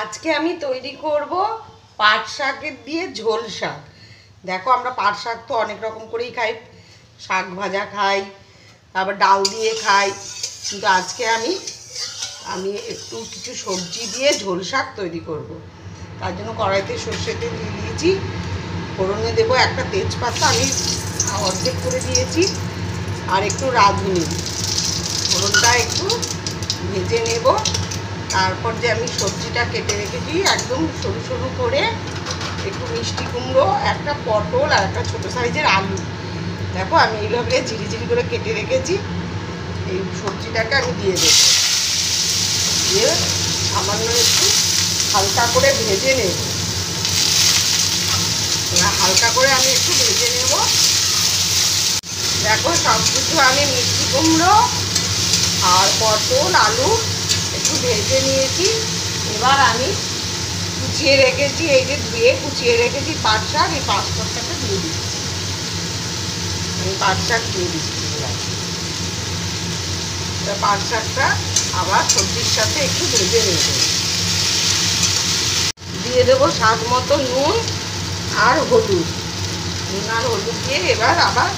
আজকে আমি তৈরি করব পাট শাকের দিয়ে ঝোল শাক। দেখো, আমরা পাট শাক তো অনেক রকম করেই খাই, শাক ভাজা খাই, আবার ডাল দিয়ে খাই, কিন্তু আজকে আমি একটু কিছু সবজি দিয়ে ঝোল শাক তৈরি করব। তার জন্য কড়াইতে সর্ষে তেল দিয়ে দিয়েছি, ফোড়নে দেবো একটা তেজপাতা আমি অর্ধেক করে দিয়েছি, আর একটু রাঁধুনি। ফোড়নটা একটু ভেজে নেব। তারপর যে আমি সবজিটা কেটে রেখেছি একদম সরু সরু করে, একটু মিষ্টি কুমড়ো, একটা পটল আর একটা ছোটো সাইজের আলু, দেখো আমি এইভাবে ঝিরিঝিরি করে কেটে রেখেছি। এই সবজিটাকে আমি দিয়ে দেবো, দিয়ে সামান্য একটু হালকা করে ভেজে নেব। হালকা করে আমি একটু ভেজে নেব। দেখো, সব কিছু আমি মিষ্টি কুমড়ো আর পটল আলু একটু ভেজে নিয়েছি। এবার আমি কুচিয়ে রেখেছি, এই যে ধুয়ে কুচিয়ে রেখেছি পাট শাক, এই পাট শাকটাকে দিয়ে দিচ্ছি। আমি পাট শাক দিয়ে দিচ্ছি। পাট শাকটা আবার সবজির সাথে একটু ভেজে নেব। দিয়ে দেবো স্বাদ মতো নুন আর হলুদ। নুন আর হলুদ দিয়ে এবার আবার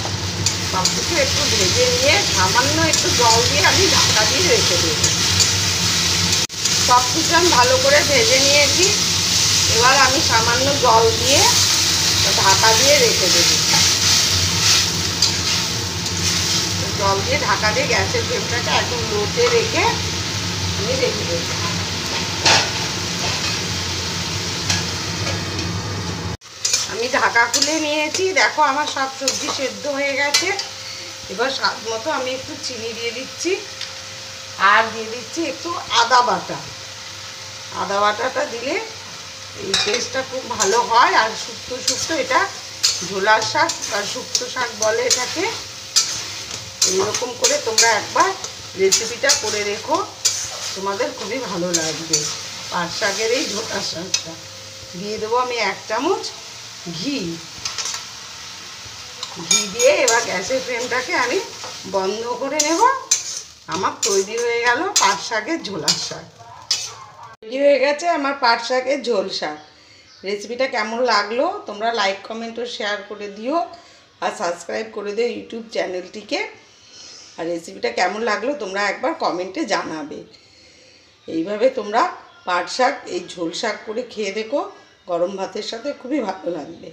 সব কিছু একটু ভেজে নিয়ে সামান্য একটু জল দিয়ে আমি ঢাকা দিয়ে রেখে দেবো। সব কিছু আমি ভালো করে ভেজে নিয়েছি। এবার আমি সামান্য জল দিয়ে ঢাকা দিয়ে রেখে দেব। জল দিয়ে ঢাকা দিয়ে গ্যাসের ফ্লেমটাকে একদম লোতে রেখে আমি রেখে দেবো। আমি ঢাকা খুলে নিয়েছি। দেখো, আমার সব সবজি সেদ্ধ হয়ে গেছে। এবার স্বাদ মতো আমি একটু চিনি দিয়ে দিচ্ছি, আর দিয়ে দিচ্ছি একটু আদা বাটা। আদা বাটাটা দিলে এই টেস্টটা খুব ভালো হয়। আর শুক্তো শুক্তো, এটা ঝোলার শাক আর শুক্তো শাক বলে এটাকে। এইরকম করে তোমরা একবার রেসিপিটা করে রেখো, তোমাদের খুবই ভালো লাগবে। পাট শাকের এই ঝোলার শাকটা দিয়ে দেবো আমি 1 চামচ ঘি। ঘি দিয়ে এবার গ্যাসের ফ্লেমটাকে আমি বন্ধ করে নেব। আমার তৈরি হয়ে গেল পাট শাকের ঝোলার শাক। তৈরি হয়ে গেছে আমার পাট শাকের ঝোল শাক। রেসিপিটা কেমন লাগলো তোমরা লাইক কমেন্ট ও শেয়ার করে দিও, আর সাবস্ক্রাইব করে দিও ইউটিউব চ্যানেলটিকে। আর রেসিপিটা কেমন লাগলো তোমরা একবার কমেন্টে জানাবে। এইভাবে তোমরা পাট শাক এই ঝোল শাক করে খেয়ে দেখো, গরম ভাতের সাথে খুবই ভালো লাগবে।